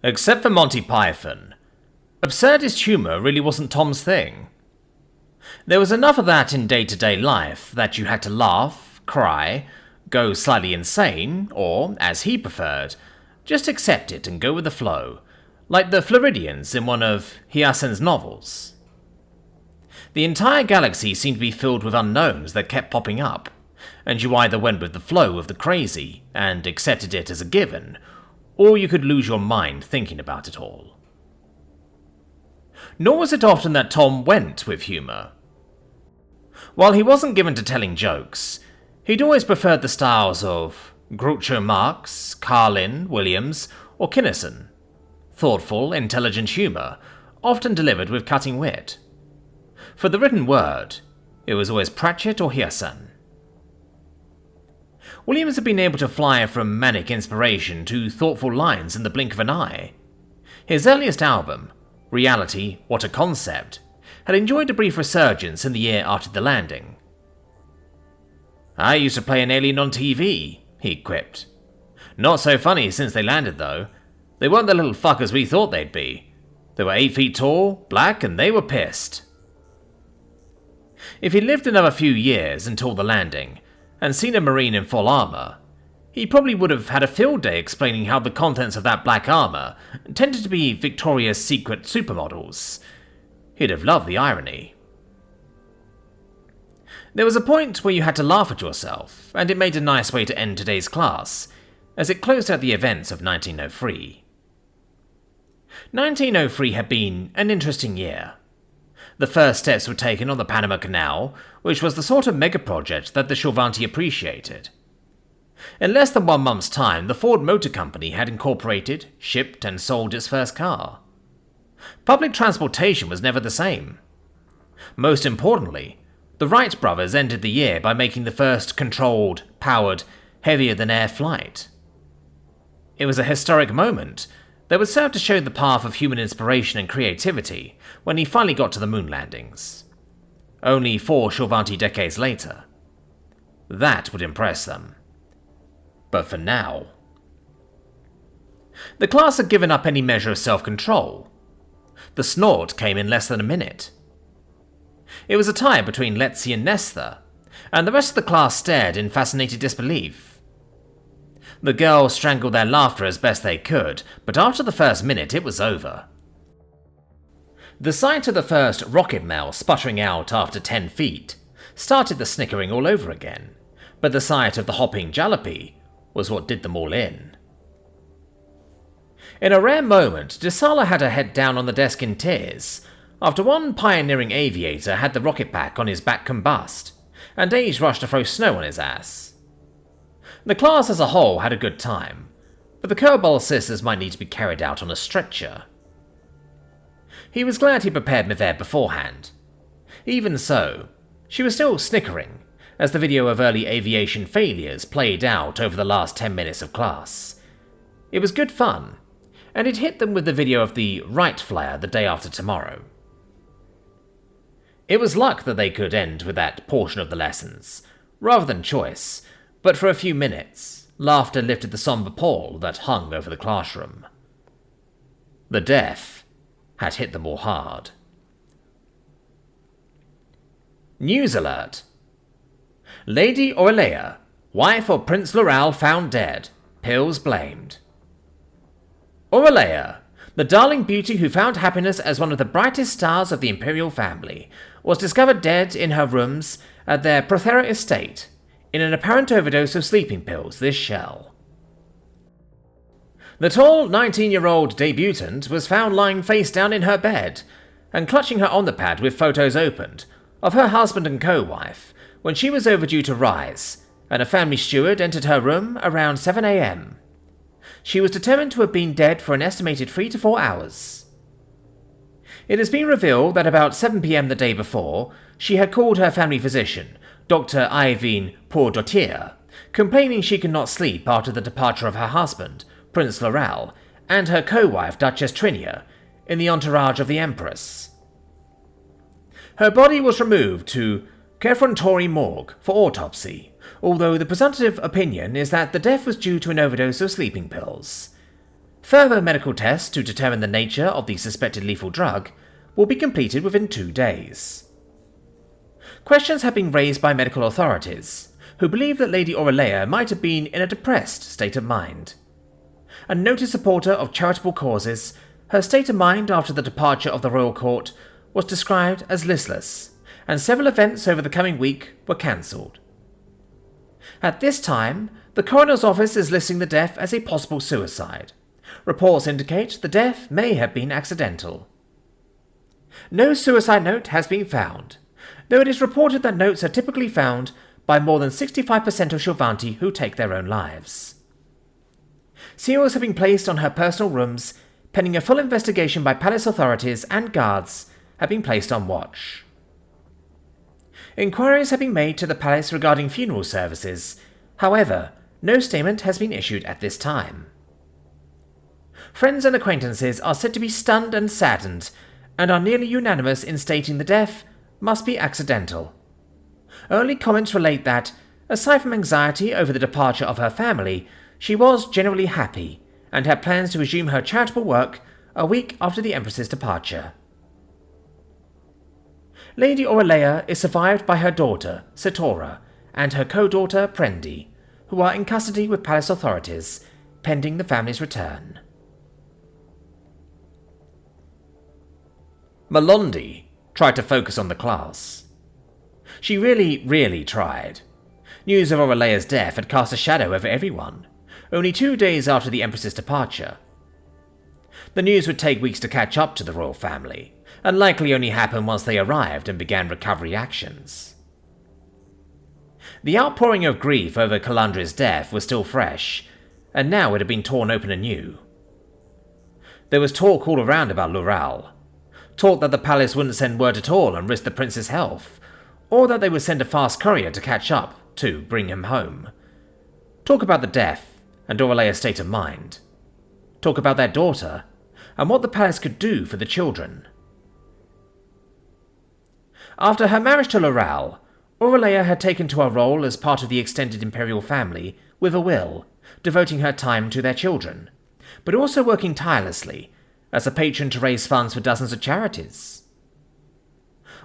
Except for Monty Python, absurdist humour really wasn't Tom's thing. There was enough of that in day-to-day life that you had to laugh, cry, go slightly insane, or, as he preferred, just accept it and go with the flow, like the Floridians in one of Hyacinth's novels. The entire galaxy seemed to be filled with unknowns that kept popping up, and you either went with the flow of the crazy and accepted it as a given, or you could lose your mind thinking about it all. Nor was it often that Tom went with humour. While he wasn't given to telling jokes, he'd always preferred the styles of Groucho Marx, Carlin, Williams, or Kinison. Thoughtful, intelligent humour, often delivered with cutting wit. For the written word, it was always Pratchett or Hyacinth. Williams had been able to fly from manic inspiration to thoughtful lines in the blink of an eye. His earliest album, Reality, What a Concept, had enjoyed a brief resurgence in the year after the landing. "I used to play an alien on TV," he quipped. "Not so funny since they landed, though. They weren't the little fuckers we thought they'd be. They were 8 feet tall, black, and they were pissed." If he'd lived another few years until the landing, and seen a Marine in full armour, he probably would have had a field day explaining how the contents of that black armour tended to be Victoria's Secret supermodels. He'd have loved the irony. There was a point where you had to laugh at yourself, and it made a nice way to end today's class, as it closed out the events of 1903. 1903 had been an interesting year. The first steps were taken on the Panama Canal, which was the sort of mega-project that the Scifi appreciated. In less than 1 month's time, the Ford Motor Company had incorporated, shipped, and sold its first car. Public transportation was never the same. Most importantly, the Wright brothers ended the year by making the first controlled, powered, heavier-than-air flight. It was a historic moment that would serve to show the path of human inspiration and creativity when he finally got to the moon landings. Only 4 Scifi decades later. That would impress them. But for now... The class had given up any measure of self-control. The snort came in less than a minute. It was a tie between Letzi and Nesta, and the rest of the class stared in fascinated disbelief. The girls strangled their laughter as best they could, but after the first minute it was over. The sight of the first rocket mail sputtering out after 10 feet started the snickering all over again, but the sight of the hopping jalopy was what did them all in. In a rare moment, Desala had her head down on the desk in tears, after one pioneering aviator had the rocket pack on his back combust, and Age rushed to throw snow on his ass. The class as a whole had a good time, but the Kerbal sisters might need to be carried out on a stretcher. He was glad he prepared Mivere beforehand. Even so, she was still snickering as the video of early aviation failures played out over the last 10 minutes of class. It was good fun, and it hit them with the video of the Wright flyer the day after tomorrow. It was luck that they could end with that portion of the lessons, rather than choice, but for a few minutes, laughter lifted the somber pall that hung over the classroom. The death had hit them all hard. News alert. Lady Aurelea, wife of Prince Loral, found dead. Pills blamed. Aurelea, the darling beauty who found happiness as one of the brightest stars of the imperial family, was discovered dead in her rooms at their Prothera estate, in an apparent overdose of sleeping pills this shell. The tall 19-year-old debutant was found lying face down in her bed, and clutching her on-the-pad with photos opened, of her husband and co-wife, when she was overdue to rise, and a family steward entered her room around 7 a.m. She was determined to have been dead for an estimated 3 to 4 hours. It has been revealed that about 7 p.m. the day before, she had called her family physician, Dr. Iovine Pourdotier, complaining she could not sleep after the departure of her husband, Prince Loral, and her co-wife, Duchess Trinia, in the entourage of the Empress. Her body was removed to Kerfontori Morgue for autopsy, although the presumptive opinion is that the death was due to an overdose of sleeping pills. Further medical tests to determine the nature of the suspected lethal drug will be completed within 2 days. Questions have been raised by medical authorities, who believe that Lady Aurelea might have been in a depressed state of mind. A noted supporter of charitable causes, her state of mind after the departure of the royal court was described as listless, and several events over the coming week were cancelled. At this time, the coroner's office is listing the death as a possible suicide. Reports indicate the death may have been accidental. No suicide note has been found, though it is reported that notes are typically found by more than 65% of Scivanti who take their own lives. Seals have been placed on her personal rooms, pending a full investigation by palace authorities, and guards have been placed on watch. Inquiries have been made to the palace regarding funeral services. However, no statement has been issued at this time. Friends and acquaintances are said to be stunned and saddened, and are nearly unanimous in stating the death must be accidental. Early comments relate that, aside from anxiety over the departure of her family, she was generally happy, and had plans to resume her charitable work a week after the Empress's departure. Lady Aurelea is survived by her daughter, Sitora, and her co-daughter, Prendi, who are in custody with palace authorities, pending the family's return. Mandi tried to focus on the class. She really tried. News of Aurelea's death had cast a shadow over everyone, only 2 days after the Empress's departure. The news would take weeks to catch up to the royal family, and likely only happen once they arrived and began recovery actions. The outpouring of grief over Calandri's death was still fresh, and now it had been torn open anew. There was talk all around about Lural. Talk that the palace wouldn't send word at all and risk the prince's health, or that they would send a fast courier to catch up to bring him home. Talk about the death and Aurelea's state of mind. Talk about their daughter and what the palace could do for the children. After her marriage to Lural, Aurelea had taken to her role as part of the extended imperial family with a will, devoting her time to their children, but also working tirelessly as a patron to raise funds for dozens of charities.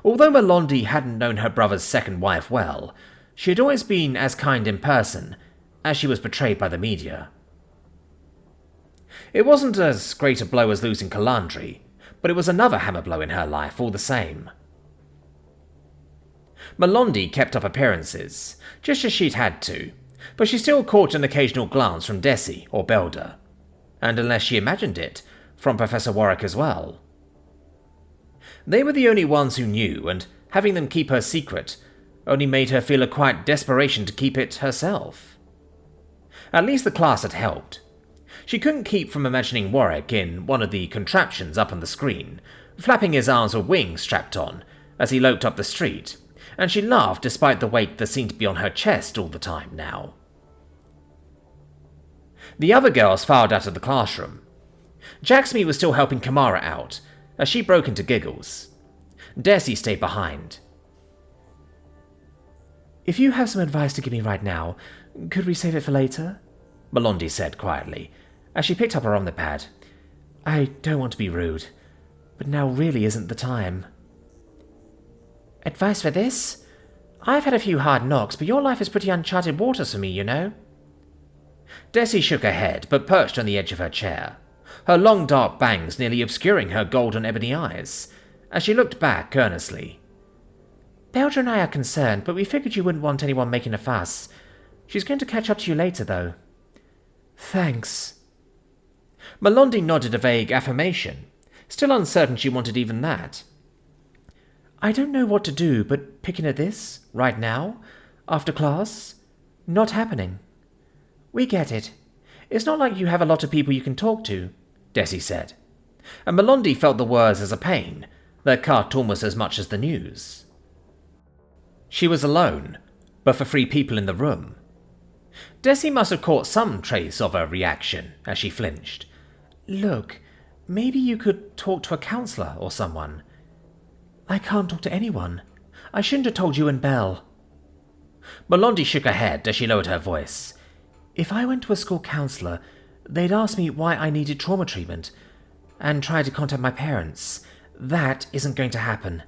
Although Mandi hadn't known her brother's second wife well, she had always been as kind in person as she was portrayed by the media. It wasn't as great a blow as losing Calandri, but it was another hammer blow in her life all the same. Mandi kept up appearances, just as she'd had to, but she still caught an occasional glance from Desi or Belder, and unless she imagined it, from Professor Warwick as well. They were the only ones who knew, and having them keep her secret only made her feel a quiet desperation to keep it herself. At least the class had helped. She couldn't keep from imagining Warwick in one of the contraptions up on the screen, flapping his arms with wings strapped on as he loped up the street, and she laughed despite the weight that seemed to be on her chest all the time now. The other girls filed out of the classroom. Jacksmy was still helping Kamara out, as she broke into giggles. Desi stayed behind. "If you have some advice to give me right now, could we save it for later?" Mandi said quietly, as she picked up her omnipad. "I don't want to be rude, but now really isn't the time." "Advice for this? I've had a few hard knocks, but your life is pretty uncharted waters for me, you know." Desi shook her head, but perched on the edge of her chair, her long dark bangs nearly obscuring her golden ebony eyes, as she looked back earnestly. "Belger and I are concerned, but we figured you wouldn't want anyone making a fuss. She's going to catch up to you later, though." "Thanks." Mandi nodded a vague affirmation, still uncertain she wanted even that. "I don't know what to do, but picking at this, right now, after class, not happening." "We get it. It's not like you have a lot of people you can talk to," Desi said, and Mandi felt the words as a pain that cut almost as much as the news. She was alone, but for 3 people in the room. Desi must have caught some trace of her reaction as she flinched. "Look, maybe you could talk to a counsellor or someone." "I can't talk to anyone. I shouldn't have told you and Belle." Mandi shook her head as she lowered her voice. "If I went to a school counsellor, They'd asked me why I needed trauma treatment and tried to contact my parents. That isn't going to happen.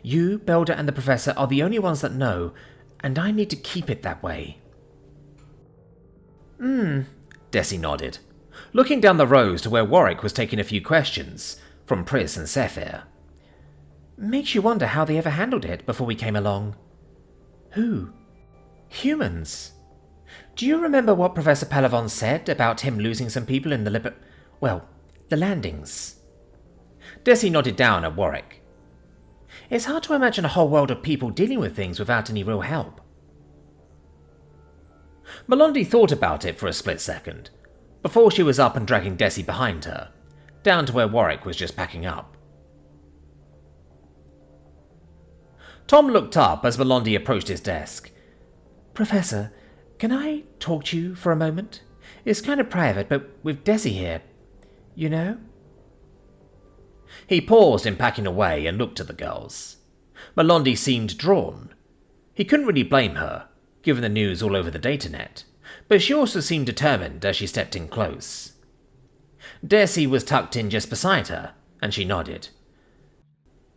You, Belder, and the Professor are the only ones that know, and I need to keep it that way. Desi nodded, looking down the rows to where Warwick was taking a few questions from Pris and Sephir. Makes you wonder how they ever handled it before we came along. Who? Humans. Do you remember what Professor Palavon said about him losing some people in the landings? Desi nodded down at Warwick. It's hard to imagine a whole world of people dealing with things without any real help. Mandi thought about it for a split second, before she was up and dragging Desi behind her, down to where Warwick was just packing up. Tom looked up as Mandi approached his desk. Professor, can I talk to you for a moment? It's kind of private, but with Desi here, you know? He paused in packing away and looked at the girls. Mandi seemed drawn. He couldn't really blame her, given the news all over the datanet, but she also seemed determined as she stepped in close. Desi was tucked in just beside her, and she nodded.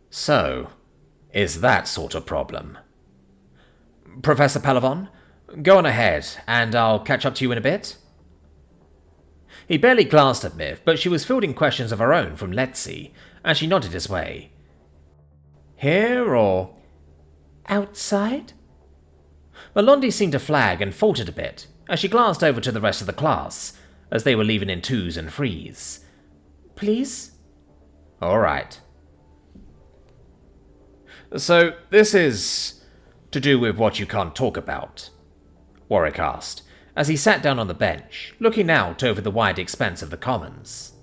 So, is that sort of problem? Professor Palavon, go on ahead, and I'll catch up to you in a bit. He barely glanced at Miv, but she was fielding questions of her own from Letzi, and she nodded his way. Here or outside? Mandi seemed to flag and faltered a bit as she glanced over to the rest of the class, as they were leaving in 2s and 3s. Please? All right. So, this is to do with what you can't talk about? Warwick asked, as he sat down on the bench, looking out over the wide expanse of the commons.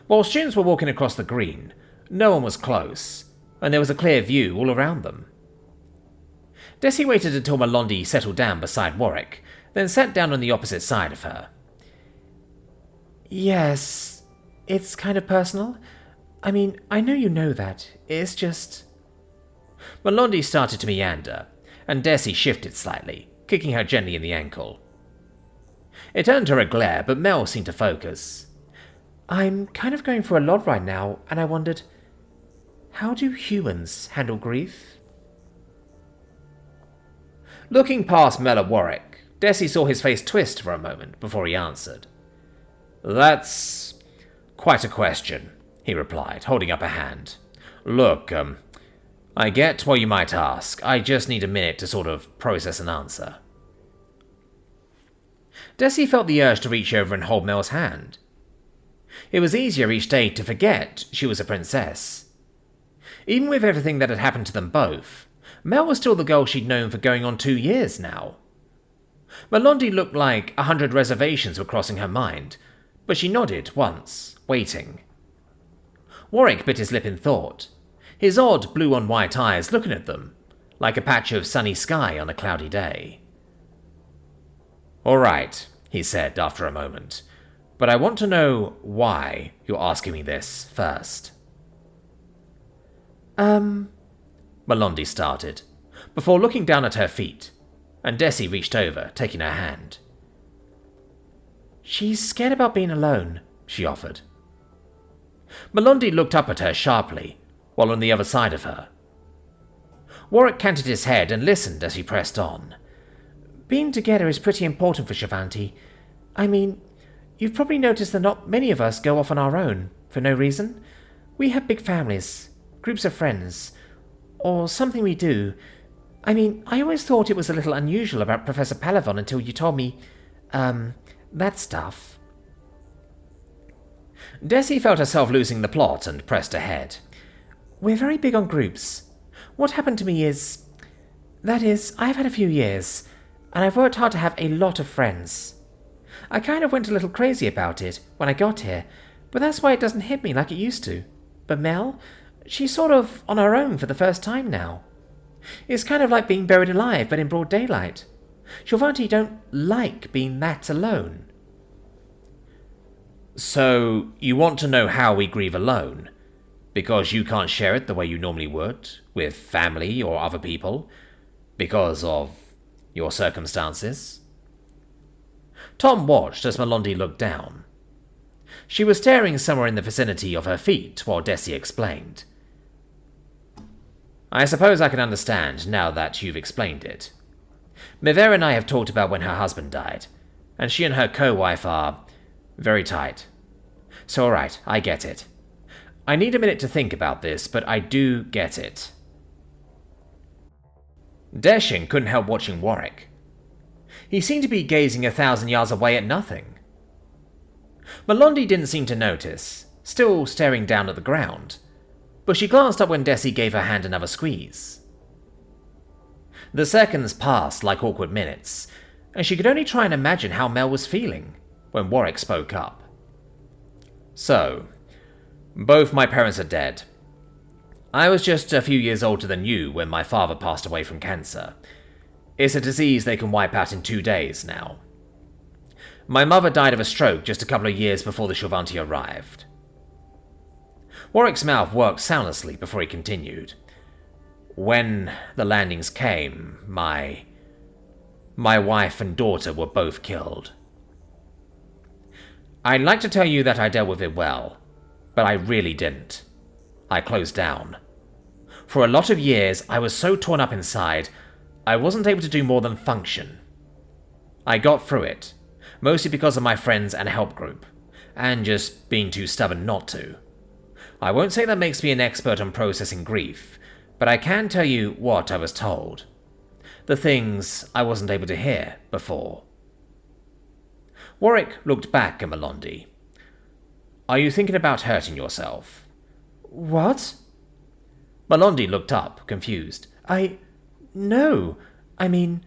While students were walking across the green, no one was close, and there was a clear view all around them. Desi waited until Mandi settled down beside Warwick, then sat down on the opposite side of her. Yes, it's kind of personal. I mean, I know you know that. It's just... Mandi started to meander, and Desi shifted slightly, kicking her gently in the ankle. It earned her a glare, but Mel seemed to focus. I'm kind of going through a lot right now, and I wondered, how do humans handle grief? Looking past Mel at Warwick, Desi saw his face twist for a moment before he answered. That's quite a question, he replied, holding up a hand. Look, I get what you might ask. I just need a minute to sort of process an answer. Desi felt the urge to reach over and hold Mel's hand. It was easier each day to forget she was a princess. Even with everything that had happened to them both, Mel was still the girl she'd known for going on 2 years now. Mandi looked like 100 reservations were crossing her mind, but she nodded once, waiting. Warwick bit his lip in thought, his odd blue-on-white eyes looking at them, like a patch of sunny sky on a cloudy day. All right, he said after a moment, but I want to know why you're asking me this first. Mandi started, before looking down at her feet, and Desi reached over, taking her hand. She's scared about being alone, she offered. Mandi looked up at her sharply, while on the other side of her. Warwick canted his head and listened as he pressed on. Being together is pretty important for Shanti. I mean, you've probably noticed that not many of us go off on our own, for no reason. We have big families, groups of friends, or something we do. I mean, I always thought it was a little unusual about Professor Palavon until you told me, that stuff. Desi felt herself losing the plot and pressed ahead. We're very big on groups. What happened to me is... That is, I've had a few years, and I've worked hard to have a lot of friends. I kind of went a little crazy about it when I got here, but that's why it doesn't hit me like it used to. But Mel, she's sort of on her own for the first time now. It's kind of like being buried alive, but in broad daylight. Scifi don't like being that alone. So, you want to know how we grieve alone? Because you can't share it the way you normally would, with family or other people? Because of your circumstances? Tom watched as Mandi looked down. She was staring somewhere in the vicinity of her feet while Desi explained. I suppose I can understand now that you've explained it. Mivera and I have talked about when her husband died, and she and her co-wife are very tight. So alright, I get it. I need a minute to think about this, but I do get it. Deshin couldn't help watching Warwick. He seemed to be gazing 1,000 yards away at nothing. Mandi didn't seem to notice, still staring down at the ground, but she glanced up when Desi gave her hand another squeeze. The seconds passed like awkward minutes, and she could only try and imagine how Mel was feeling when Warwick spoke up. So, both my parents are dead. I was just a few years older than you when my father passed away from cancer. It's a disease they can wipe out in 2 days now. My mother died of a stroke just a couple of years before the Shilvanti arrived. Warwick's mouth worked soundlessly before he continued. When the landings came, my wife and daughter were both killed. I'd like to tell you that I dealt with it well, but I really didn't. I closed down. For a lot of years, I was so torn up inside, I wasn't able to do more than function. I got through it, mostly because of my friends and help group, and just being too stubborn not to. I won't say that makes me an expert on processing grief, but I can tell you what I was told. The things I wasn't able to hear before. Warwick looked back at Mandi. Are you thinking about hurting yourself? What? Mandi looked up, confused. No. I mean,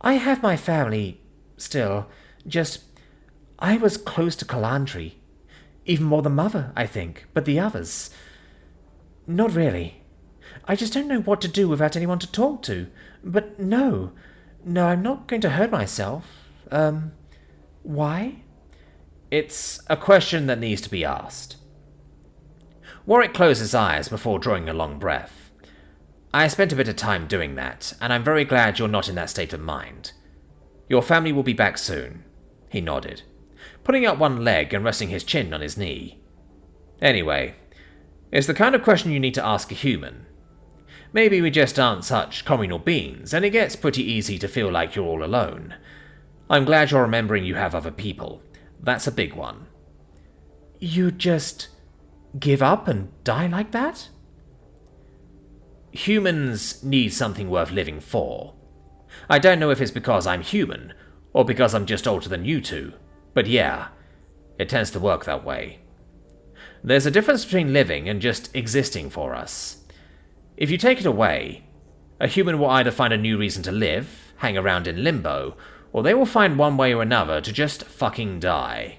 I have my family still. Just, I was close to Kalandri. Even more than Mother, I think, but the others... Not really. I just don't know what to do without anyone to talk to. But no, I'm not going to hurt myself. Why? It's a question that needs to be asked. Warwick closed his eyes before drawing a long breath. I spent a bit of time doing that, and I'm very glad you're not in that state of mind. Your family will be back soon. He nodded, putting out one leg and resting his chin on his knee. Anyway, it's the kind of question you need to ask a human. Maybe we just aren't such communal beings, and it gets pretty easy to feel like you're all alone. I'm glad you're remembering you have other people. That's a big one. You just give up and die like that? Humans need something worth living for. I don't know if it's because I'm human, or because I'm just older than you two, but yeah, it tends to work that way. There's a difference between living and just existing for us. If you take it away, a human will either find a new reason to live, hang around in limbo, or they will find one way or another to just fucking die.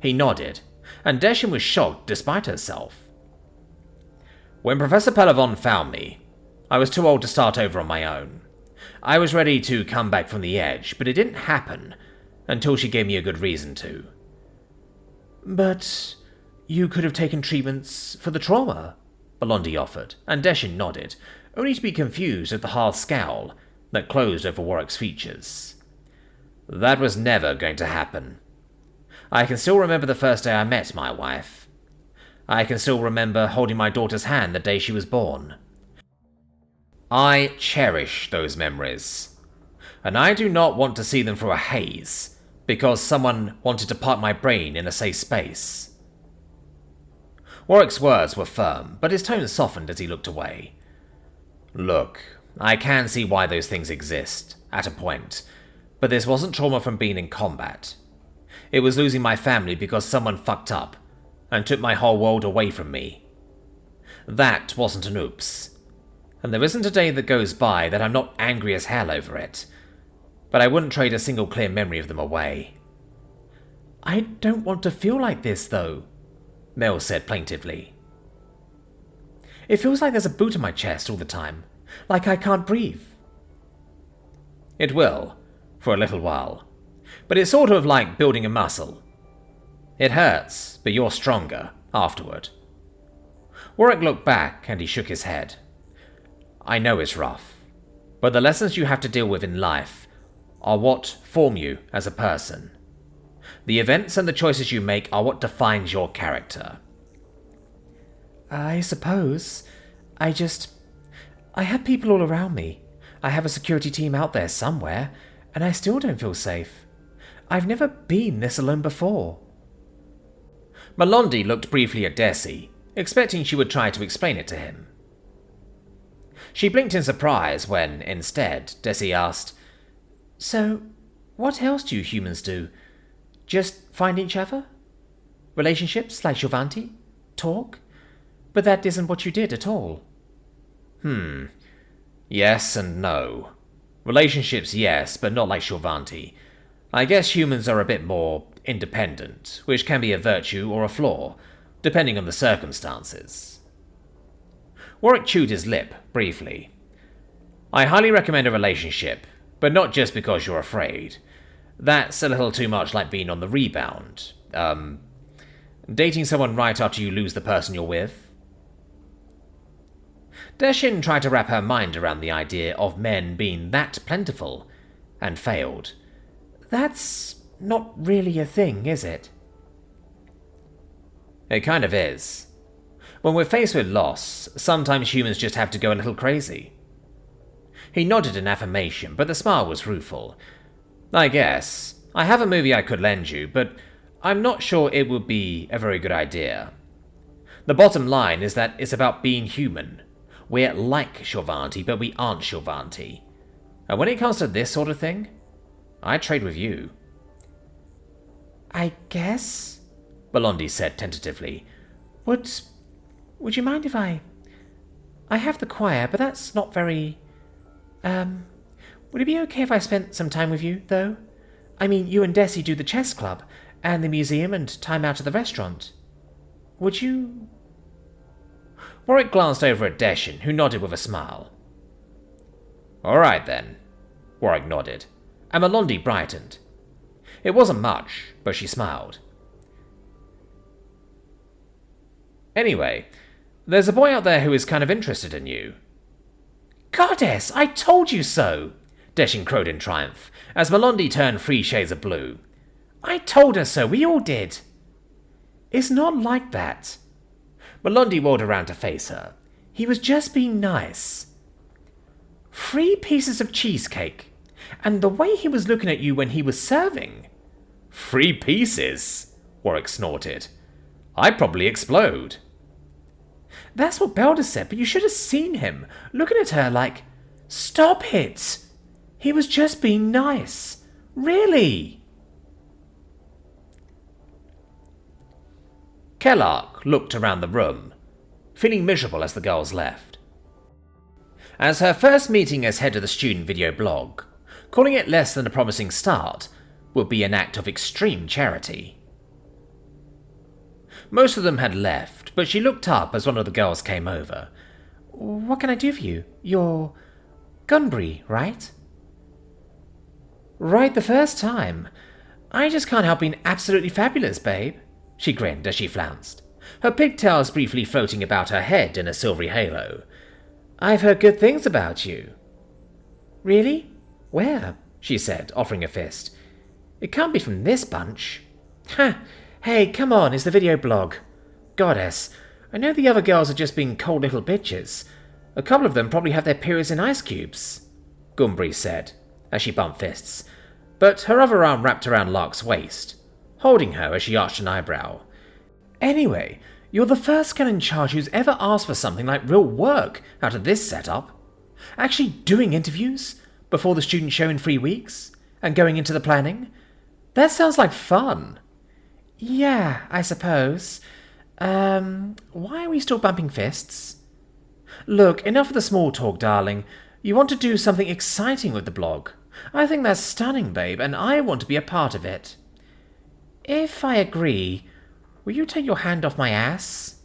He nodded, and Deshin was shocked despite herself. When Professor Pelavon found me, I was too old to start over on my own. I was ready to come back from the edge, but it didn't happen until she gave me a good reason to. But you could have taken treatments for the trauma, Mandi offered, and Deshin nodded, only to be confused at the hard scowl that closed over Warwick's features. That was never going to happen. I can still remember the first day I met my wife. I can still remember holding my daughter's hand the day she was born. I cherish those memories, and I do not want to see them through a haze because someone wanted to park my brain in a safe space. Warwick's words were firm, but his tone softened as he looked away. Look, I can see why those things exist, at a point, but this wasn't trauma from being in combat. It was losing my family because someone fucked up and took my whole world away from me. That wasn't an oops, and there isn't a day that goes by that I'm not angry as hell over it, but I wouldn't trade a single clear memory of them away. I don't want to feel like this, though, Mel said plaintively. It feels like there's a boot in my chest all the time, like I can't breathe. It will, for a little while, but it's sort of like building a muscle. It hurts, but you're stronger afterward. Warwick looked back and he shook his head. I know it's rough, but the lessons you have to deal with in life are what form you as a person. The events and the choices you make are what defines your character. I suppose. I have people all around me. I have a security team out there somewhere, and I still don't feel safe. I've never been this alone before. Mandi looked briefly at Desi, expecting she would try to explain it to him. She blinked in surprise when, instead, Desi asked, So, what else do you humans do? Just find each other? Relationships like Shovanti? Talk? But that isn't what you did at all. Yes and no. Relationships, yes, but not like Shovanti. I guess humans are a bit more independent, which can be a virtue or a flaw, depending on the circumstances. Warwick chewed his lip, briefly. I highly recommend a relationship, but not just because you're afraid. That's a little too much like being on the rebound. Dating someone right after you lose the person you're with. Deshin tried to wrap her mind around the idea of men being that plentiful, and failed. That's not really a thing, is it? It kind of is. When we're faced with loss, sometimes humans just have to go a little crazy. He nodded in affirmation, but the smile was rueful. I guess. I have a movie I could lend you, but I'm not sure it would be a very good idea. The bottom line is that it's about being human. We're like Shovanti, but we aren't Shovanti. And when it comes to this sort of thing, I'd trade with you. I guess, Mandi said tentatively. Would you mind if I have the choir, but that's not very... Would it be okay if I spent some time with you, though? I mean, you and Desi do the chess club, and the museum, and time out at the restaurant. Would you... Warwick glanced over at Deshin, who nodded with a smile. All right, then. Warwick nodded, and Mandi brightened. It wasn't much, but she smiled. Anyway, there's a boy out there who is kind of interested in you. Goddess, I told you so! Deshin crowed in triumph, as Mandi turned 3 shades of blue. I told her so, we all did. It's not like that. Mandi whirled around to face her. He was just being nice. 3 pieces of cheesecake, and the way he was looking at you when he was serving. 3 pieces? Warwick snorted. I'd probably explode. That's what Belder said, but you should have seen him, looking at her like, stop it! He was just being nice. Really? Kellark looked around the room, feeling miserable as the girls left. As her first meeting as head of the student video blog, calling it less than a promising start would be an act of extreme charity. Most of them had left, but she looked up as one of the girls came over. What can I do for you? You're Gunbury, right? Right the first time. I just can't help being absolutely fabulous, babe. She grinned as she flounced, her pigtails briefly floating about her head in a silvery halo. I've heard good things about you. Really? Where? She said, offering a fist. It can't be from this bunch. Ha! Hey, come on, it's the video blog. Goddess, I know the other girls are just being cold little bitches. A couple of them probably have their periods in ice cubes, Gunbury said, as she bumped fists, but her other arm wrapped around Lark's waist, holding her as she arched an eyebrow. Anyway, you're the first girl in charge who's ever asked for something like real work out of this setup. Actually doing interviews before the student show in 3 weeks, and going into the planning. That sounds like fun. Yeah, I suppose. Why are we still bumping fists? Look, enough of the small talk, darling. You want to do something exciting with the blog. I think that's stunning, babe, and I want to be a part of it. If I agree, will you take your hand off my ass?